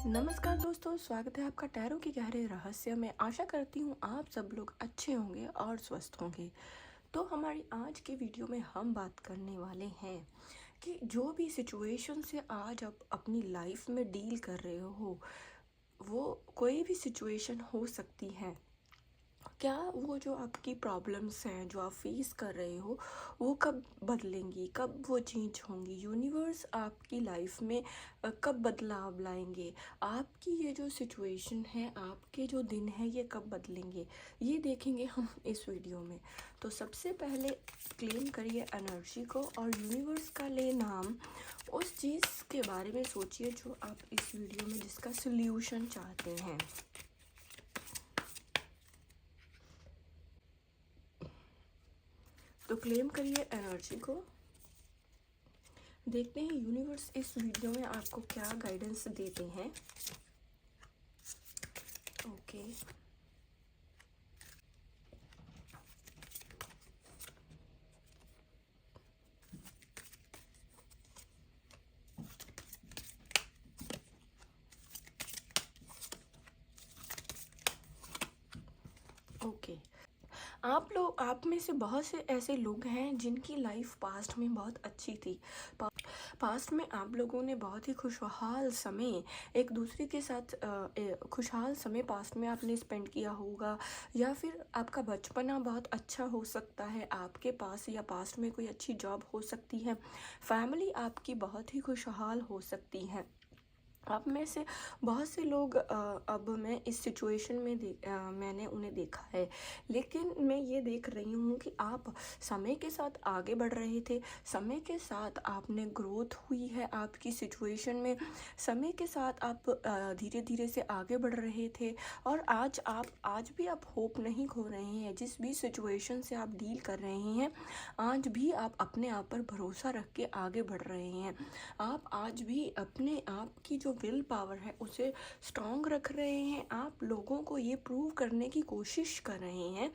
नमस्कार दोस्तों, स्वागत है आपका टैरो के गहरे रहस्य में। आशा करती हूँ आप सब लोग अच्छे होंगे और स्वस्थ होंगे। तो हमारी आज की वीडियो में हम बात करने वाले हैं कि जो भी सिचुएशन से आज आप अपनी लाइफ में डील कर रहे हो, वो कोई भी सिचुएशन हो सकती है। क्या वो जो आपकी प्रॉब्लम्स हैं जो आप फेस कर रहे हो, वो कब बदलेंगी, कब वो चेंज होंगी, यूनिवर्स आपकी लाइफ में कब बदलाव लाएंगे, आपकी ये जो सिचुएशन है, आपके जो दिन हैं, ये कब बदलेंगे, ये देखेंगे हम इस वीडियो में। तो सबसे पहले क्लेम करिए एनर्जी को और यूनिवर्स का ले नाम। उस चीज़ के बारे में सोचिए जो आप इस वीडियो में जिसका सोल्यूशन चाहते हैं। तो क्लेम करिए एनर्जी को। देखते हैं यूनिवर्स इस वीडियो में आपको क्या गाइडेंस देते हैं। Okay, okay. आप में से बहुत से ऐसे लोग हैं जिनकी लाइफ पास्ट में बहुत अच्छी थी। पास्ट में आप लोगों ने बहुत ही खुशहाल समय एक दूसरे के साथ खुशहाल समय पास्ट में आपने स्पेंड किया होगा, या फिर आपका बचपना बहुत अच्छा हो सकता है आपके पास, या पास्ट में कोई अच्छी जॉब हो सकती है। फैमिली आपकी बहुत ही खुशहाल हो सकती है। आप में से बहुत से लोग अब मैं इस सिचुएशन में मैंने उन्हें देखा है, लेकिन मैं ये देख रही हूँ कि आप समय के साथ आगे बढ़ रहे थे। समय के साथ आपने ग्रोथ हुई है आपकी सिचुएशन में। समय के साथ आप धीरे धीरे से आगे बढ़ रहे थे, और आज भी आप होप नहीं खो रहे हैं। जिस भी सिचुएशन से आप डील कर रहे हैं, आज भी आप अपने आप पर भरोसा रख के आगे बढ़ रहे हैं। आप आज भी अपने आप की जो विल पावर है उसे स्ट्रॉन्ग रख रहे हैं। आप लोगों को ये प्रूव करने की कोशिश कर रहे हैं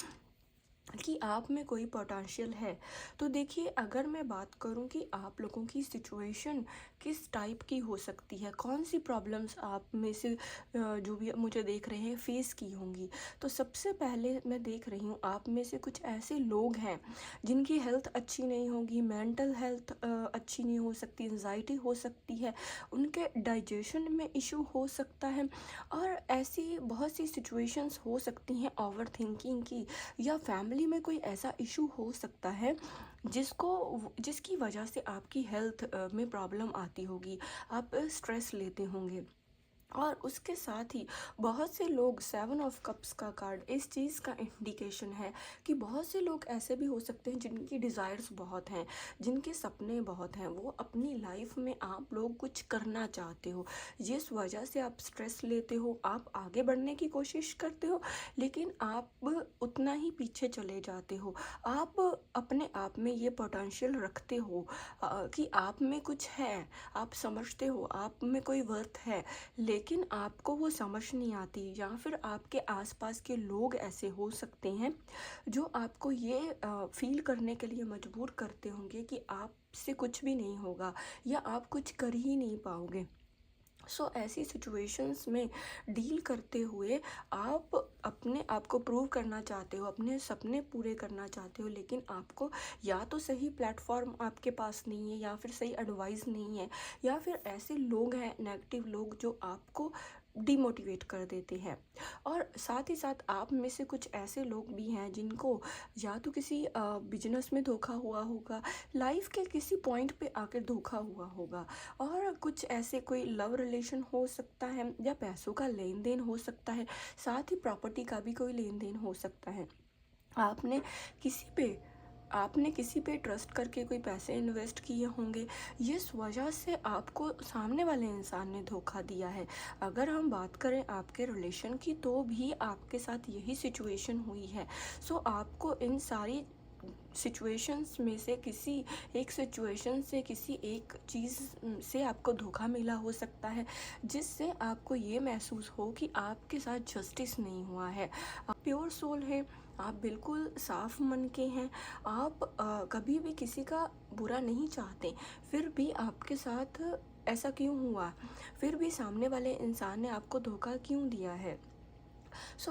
कि आप में कोई पोटेंशियल है। तो देखिए, अगर मैं बात करूं कि आप लोगों की सिचुएशन किस टाइप की हो सकती है, कौन सी प्रॉब्लम्स आप में से जो भी मुझे देख रहे हैं फेस की होंगी, तो सबसे पहले मैं देख रही हूं आप में से कुछ ऐसे लोग हैं जिनकी हेल्थ अच्छी नहीं होगी, मेंटल हेल्थ अच्छी नहीं हो सकती, एंजाइटी हो सकती है, उनके डाइजेशन में इशू हो सकता है, और ऐसी बहुत सी सिचुएशंस हो सकती हैं ओवर थिंकिंग की, या फैमिली में कोई ऐसा इशू हो सकता है जिसकी वजह से आपकी हेल्थ में प्रॉब्लम आती होगी, आप स्ट्रेस लेते होंगे। और उसके साथ ही बहुत से लोग, 7 ऑफ कप्स का कार्ड इस चीज़ का इंडिकेशन है कि बहुत से लोग ऐसे भी हो सकते हैं जिनकी डिज़ायर्स बहुत हैं, जिनके सपने बहुत हैं, वो अपनी लाइफ में आप लोग कुछ करना चाहते हो, जिस वजह से आप स्ट्रेस लेते हो, आप आगे बढ़ने की कोशिश करते हो, लेकिन आप उतना ही पीछे चले जाते हो। आप अपने आप में ये पोटेंशियल रखते हो कि आप में कुछ है, आप समझते हो आप में कोई वर्थ है, लेकिन आपको वो समझ नहीं आती, या फिर आपके आसपास के लोग ऐसे हो सकते हैं जो आपको ये फील करने के लिए मजबूर करते होंगे कि आपसे कुछ भी नहीं होगा, या आप कुछ कर ही नहीं पाओगे। ऐसी सिचुएशंस में डील करते हुए आप अपने आप को प्रूव करना चाहते हो, अपने सपने पूरे करना चाहते हो, लेकिन आपको या तो सही प्लेटफॉर्म आपके पास नहीं है, या फिर सही एडवाइस नहीं है, या फिर ऐसे लोग हैं नेगेटिव लोग जो आपको डिमोटिवेट कर देते हैं। और साथ ही साथ आप में से कुछ ऐसे लोग भी हैं जिनको या तो किसी बिजनेस में धोखा हुआ होगा, लाइफ के किसी पॉइंट पे आकर धोखा हुआ होगा, और कुछ ऐसे कोई लव रिलेशन हो सकता है, या पैसों का लेन देन हो सकता है, साथ ही प्रॉपर्टी का भी कोई लेन देन हो सकता है। आपने किसी पे आपने किसी पे ट्रस्ट करके कोई पैसे इन्वेस्ट किए होंगे, जिस वजह से आपको सामने वाले इंसान ने धोखा दिया है। अगर हम बात करें आपके रिलेशन की, तो भी आपके साथ यही सिचुएशन हुई है। आपको इन सारी सिचुएशंस में से किसी एक सिचुएशन से, किसी एक चीज़ से आपको धोखा मिला हो सकता है, जिससे आपको ये महसूस हो कि आपके साथ जस्टिस नहीं हुआ है। आप प्योर सोल है, आप बिल्कुल साफ मन के हैं, आप कभी भी किसी का बुरा नहीं चाहते, फिर भी आपके साथ ऐसा क्यों हुआ, फिर भी सामने वाले इंसान ने आपको धोखा क्यों दिया है।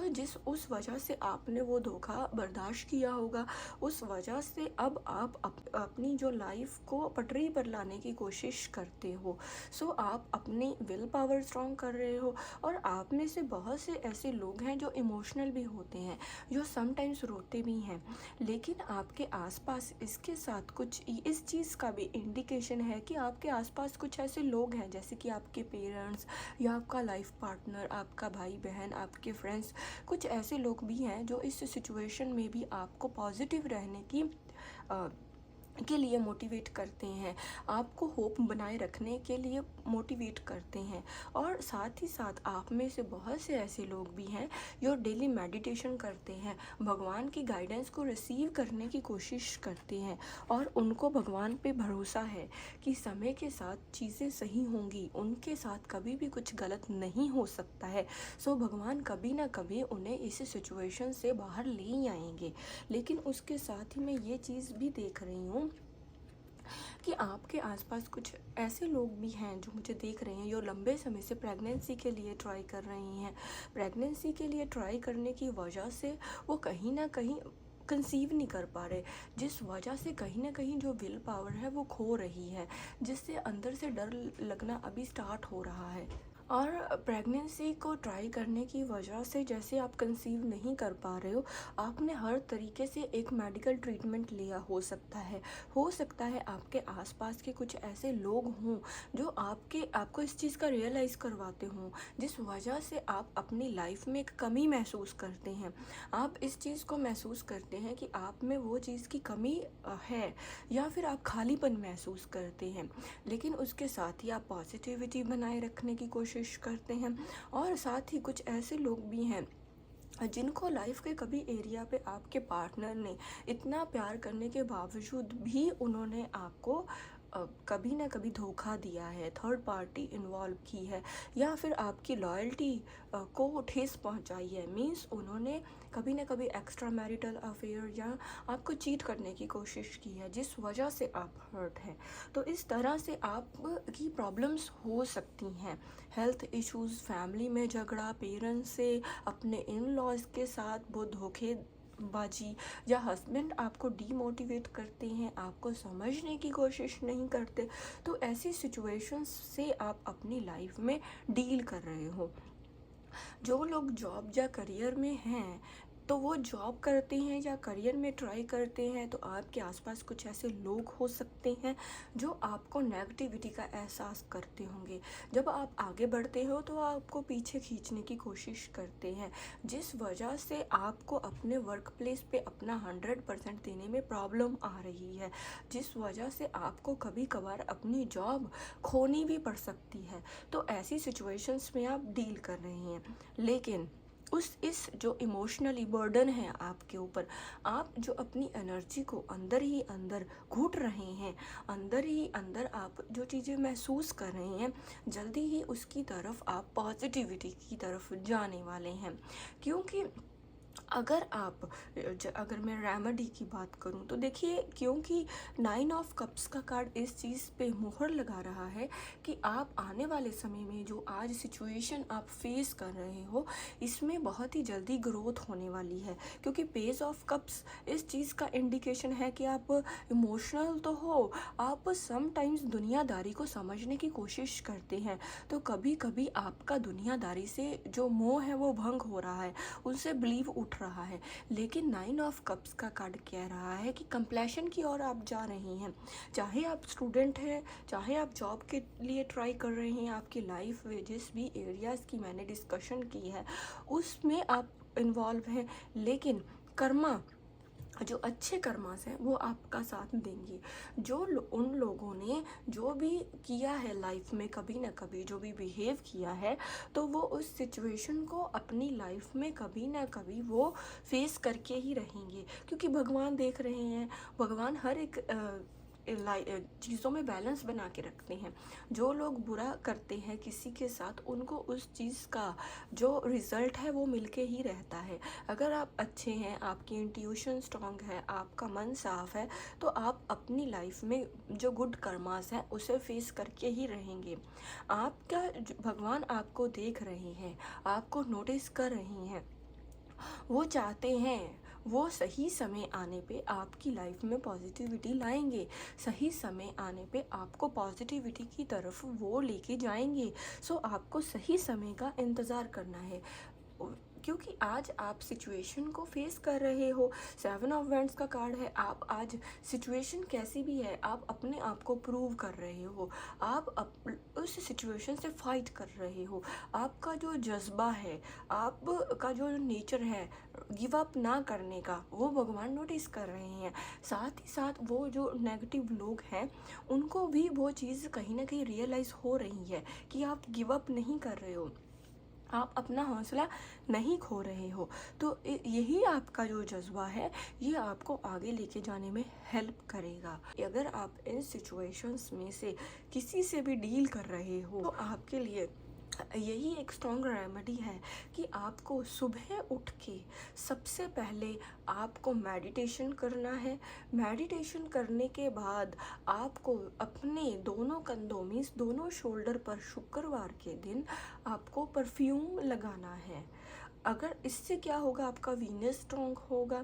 जिस उस वजह से आपने वो धोखा बर्दाश्त किया होगा, उस वजह से अब आप अपनी जो लाइफ को पटरी पर लाने की कोशिश करते हो। आप अपनी विल पावर स्ट्रॉन्ग कर रहे हो। और आप में से बहुत से ऐसे लोग हैं जो इमोशनल भी होते हैं, जो समटाइम्स रोते भी हैं, लेकिन आपके आसपास इसके साथ कुछ इस चीज़ का भी इंडिकेशन है कि आपके आसपास कुछ ऐसे लोग हैं, जैसे कि आपके पेरेंट्स या आपका लाइफ पार्टनर, आपका भाई बहन, आपके फ्रेंड्स, कुछ ऐसे लोग भी हैं जो इस सिचुएशन में भी आपको पॉजिटिव रहने के लिए मोटिवेट करते हैं, आपको होप बनाए रखने के लिए मोटिवेट करते हैं। और साथ ही साथ आप में से बहुत से ऐसे लोग भी हैं जो डेली मेडिटेशन करते हैं, भगवान की गाइडेंस को रिसीव करने की कोशिश करते हैं, और उनको भगवान पे भरोसा है कि समय के साथ चीज़ें सही होंगी, उनके साथ कभी भी कुछ गलत नहीं हो सकता है। भगवान कभी ना कभी उन्हें इस सिचुएशन से बाहर ले ही आएंगे। लेकिन उसके साथ ही मैं ये चीज़ भी देख रही हूँ कि आपके आसपास कुछ ऐसे लोग भी हैं जो मुझे देख रहे हैं, जो लंबे समय से प्रेगनेंसी के लिए ट्राई कर रही हैं। प्रेगनेंसी के लिए ट्राई करने की वजह से वो कहीं ना कहीं कंसीव नहीं कर पा रहे, जिस वजह से कहीं ना कहीं जो विल पावर है वो खो रही है, जिससे अंदर से डर लगना अभी स्टार्ट हो रहा है। और प्रेगनेंसी को ट्राई करने की वजह से जैसे आप कंसीव नहीं कर पा रहे हो, आपने हर तरीके से एक मेडिकल ट्रीटमेंट लिया हो सकता है आपके आसपास के कुछ ऐसे लोग हों जो आपको इस चीज़ का रियलाइज़ करवाते हों, जिस वजह से आप अपनी लाइफ में एक कमी महसूस करते हैं। आप इस चीज़ को महसूस करते हैं कि आप में वो चीज़ की कमी है, या फिर आप खालीपन महसूस करते हैं, लेकिन उसके साथ ही आप पॉजिटिविटी बनाए रखने की कोशिश करते हैं। और साथ ही कुछ ऐसे लोग भी हैं जिनको लाइफ के कभी एरिया पे आपके पार्टनर ने इतना प्यार करने के बावजूद भी उन्होंने आपको कभी ना कभी धोखा दिया है, थर्ड पार्टी इन्वॉल्व की है, या फिर आपकी लॉयल्टी को ठेस पहुंचाई है। मींस उन्होंने कभी ना कभी एक्स्ट्रा मैरिटल अफेयर या आपको चीट करने की कोशिश की है, जिस वजह से आप हर्ट हैं। तो इस तरह से आपकी प्रॉब्लम्स हो सकती हैं, हेल्थ इश्यूज़, फैमिली में झगड़ा, पेरेंट्स से, अपने इन लॉज के साथ वो धोखेबाजी, या हस्बैंड आपको डीमोटिवेट करते हैं, आपको समझने की कोशिश नहीं करते। तो ऐसी सिचुएशंस से आप अपनी लाइफ में डील कर रहे हो। जो लोग जॉब या करियर में हैं, तो वो जॉब करते हैं या करियर में ट्राई करते हैं, तो आपके आसपास कुछ ऐसे लोग हो सकते हैं जो आपको नेगेटिविटी का एहसास करते होंगे। जब आप आगे बढ़ते हो तो आपको पीछे खींचने की कोशिश करते हैं, जिस वजह से आपको अपने वर्क प्लेस पे अपना 100% देने में प्रॉब्लम आ रही है, जिस वजह से आपको कभी कभार अपनी जॉब खोनी भी पड़ सकती है। तो ऐसी सिचुएशंस में आप डील कर रहे हैं, लेकिन इस जो इमोशनली बर्डन है आपके ऊपर, आप जो अपनी एनर्जी को अंदर ही अंदर घुट रहे हैं, अंदर ही अंदर आप जो चीज़ें महसूस कर रहे हैं, जल्दी ही उसकी तरफ आप पॉजिटिविटी की तरफ जाने वाले हैं। क्योंकि अगर मैं रेमेडी की बात करूं तो देखिए, क्योंकि 9 ऑफ कप्स का कार्ड इस चीज़ पे मुहर लगा रहा है कि आप आने वाले समय में जो आज सिचुएशन आप फेस कर रहे हो, इसमें बहुत ही जल्दी ग्रोथ होने वाली है। क्योंकि पेज ऑफ कप्स इस चीज़ का इंडिकेशन है कि आप इमोशनल तो हो, आप समटाइम्स दुनियादारी को समझने की कोशिश करते हैं, तो कभी कभी आपका दुनियादारी से जो मोह है वो भंग हो रहा है, उनसे बिलीव उठ रहा है। लेकिन 9 ऑफ कप्स का कार्ड कह रहा है कि कंप्लेशन की ओर आप जा रहे हैं। चाहे आप स्टूडेंट हैं, चाहे आप जॉब के लिए ट्राई कर रहे हैं, आपकी लाइफ में जिस भी एरियाज़ की मैंने डिस्कशन की है उसमें आप इन्वॉल्व हैं, लेकिन कर्मा, जो अच्छे कर्मास हैं वो आपका साथ देंगे। उन लोगों ने जो भी किया है लाइफ में, कभी ना कभी जो भी बिहेव किया है, तो वो उस सिचुएशन को अपनी लाइफ में कभी ना कभी वो फेस करके ही रहेंगे। क्योंकि भगवान देख रहे हैं, भगवान हर एक चीज़ों में बैलेंस बना के रखते हैं। जो लोग बुरा करते हैं किसी के साथ, उनको उस चीज़ का जो रिज़ल्ट है वो मिलके ही रहता है। अगर आप अच्छे हैं, आपकी इंट्यूशन स्ट्रांग है, आपका मन साफ है, तो आप अपनी लाइफ में जो गुड कर्मास है उसे फेस करके ही रहेंगे। आपका भगवान आपको देख रहे हैं, आपको नोटिस कर रहे हैं। वो चाहते हैं, वो सही समय आने पे आपकी लाइफ में पॉजिटिविटी लाएंगे, सही समय आने पे आपको पॉजिटिविटी की तरफ वो लेके जाएंगे। सो आपको सही समय का इंतज़ार करना है, क्योंकि आज आप सिचुएशन को फेस कर रहे हो। 7 ऑफ वैंड्स का कार्ड है। आप आज सिचुएशन कैसी भी है, आप अपने आप को प्रूव कर रहे हो, आप उस सिचुएशन से फाइट कर रहे हो। आपका जो जज्बा है, आपका जो नेचर है गिव अप ना करने का, वो भगवान नोटिस कर रहे हैं। साथ ही साथ वो जो नेगेटिव लोग हैं उनको भी वो चीज़ कहीं ना कहीं रियलाइज़ हो रही है कि आप गिव अप नहीं कर रहे हो, आप अपना हौसला नहीं खो रहे हो। तो यही आपका जो जज्बा है ये आपको आगे लेके जाने में हेल्प करेगा। अगर आप इन सिचुएशंस में से किसी से भी डील कर रहे हो तो आपके लिए यही एक स्ट्रॉन्ग रेमेडी है कि आपको सुबह उठ के सबसे पहले आपको मेडिटेशन करना है। मेडिटेशन करने के बाद आपको अपने दोनों कंधों मीन्स दोनों शोल्डर पर शुक्रवार के दिन आपको परफ्यूम लगाना है। अगर इससे क्या होगा, आपका वीनस स्ट्रॉन्ग होगा।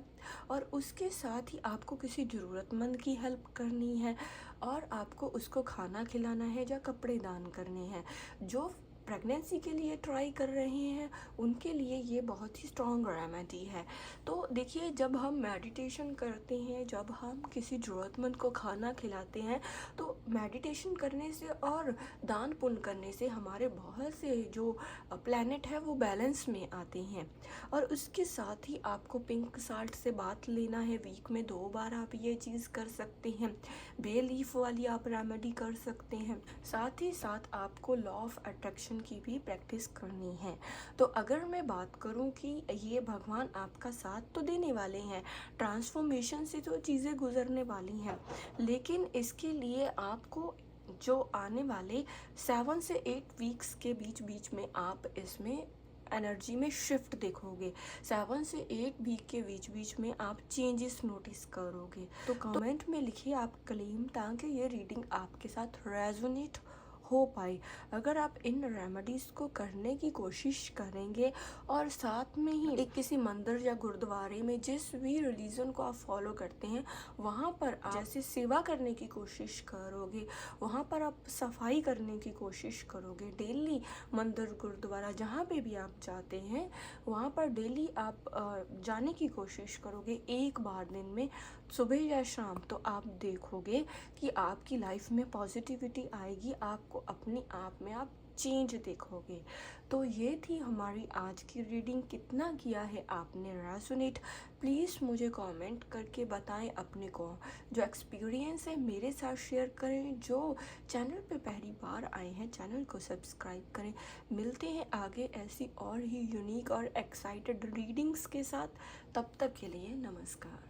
और उसके साथ ही आपको किसी ज़रूरतमंद की हेल्प करनी है और आपको उसको खाना खिलाना है या कपड़े दान करने हैं। जो प्रेगनेंसी के लिए ट्राई कर रहे हैं उनके लिए ये बहुत ही स्ट्रॉन्ग रेमेडी है। तो देखिए, जब हम मेडिटेशन करते हैं, जब हम किसी ज़रूरतमंद को खाना खिलाते हैं, तो मेडिटेशन करने से और दान पुण्य करने से हमारे बहुत से जो प्लैनेट है वो बैलेंस में आते हैं। और उसके साथ ही आपको पिंक साल्ट से बात लेना है। वीक में 2 बार आप ये चीज़ कर सकते हैं। बे लीफ वाली आप रेमेडी कर सकते हैं। साथ ही साथ आपको लॉ ऑफ अट्रैक्शन की भी प्रैक्टिस करनी है। तो अगर मैं बात करूं कि ये भगवान आपका साथ तो देने वाले हैं, ट्रांसफॉर्मेशन से तो चीज़ें गुजरने वाली हैं, लेकिन इसके लिए आपको जो आने वाले 7 से 8 वीक्स के बीच बीच में आप इसमें एनर्जी में शिफ्ट देखोगे। 7 से 8 वीक के बीच बीच में आप चेंजेस नोटिस करोगे। तो कमेंट में लिखिए आप क्लेम, ताकि ये रीडिंग आपके साथ रेजोनेट हो पाए। अगर आप इन रेमेडीज़ को करने की कोशिश करेंगे और साथ में ही एक किसी मंदिर या गुरुद्वारे में जिस भी रिलीजन को आप फॉलो करते हैं वहाँ पर आप जैसे सेवा करने की कोशिश करोगे, वहाँ पर आप सफाई करने की कोशिश करोगे, डेली मंदिर गुरुद्वारा जहाँ पे भी आप जाते हैं वहाँ पर डेली आप जाने की कोशिश करोगे एक बार दिन में, सुबह या शाम, तो आप देखोगे कि आपकी लाइफ में पॉजिटिविटी आएगी। आपको अपने आप में आप चेंज देखोगे। तो ये थी हमारी आज की रीडिंग। कितना किया है आपने रेजोनेट, प्लीज़ मुझे कमेंट करके बताएं। अपने को जो एक्सपीरियंस है मेरे साथ शेयर करें। जो चैनल पे पहली बार आए हैं चैनल को सब्सक्राइब करें। मिलते हैं आगे ऐसी और ही यूनिक और एक्साइटेड रीडिंग्स के साथ। तब तक के लिए नमस्कार।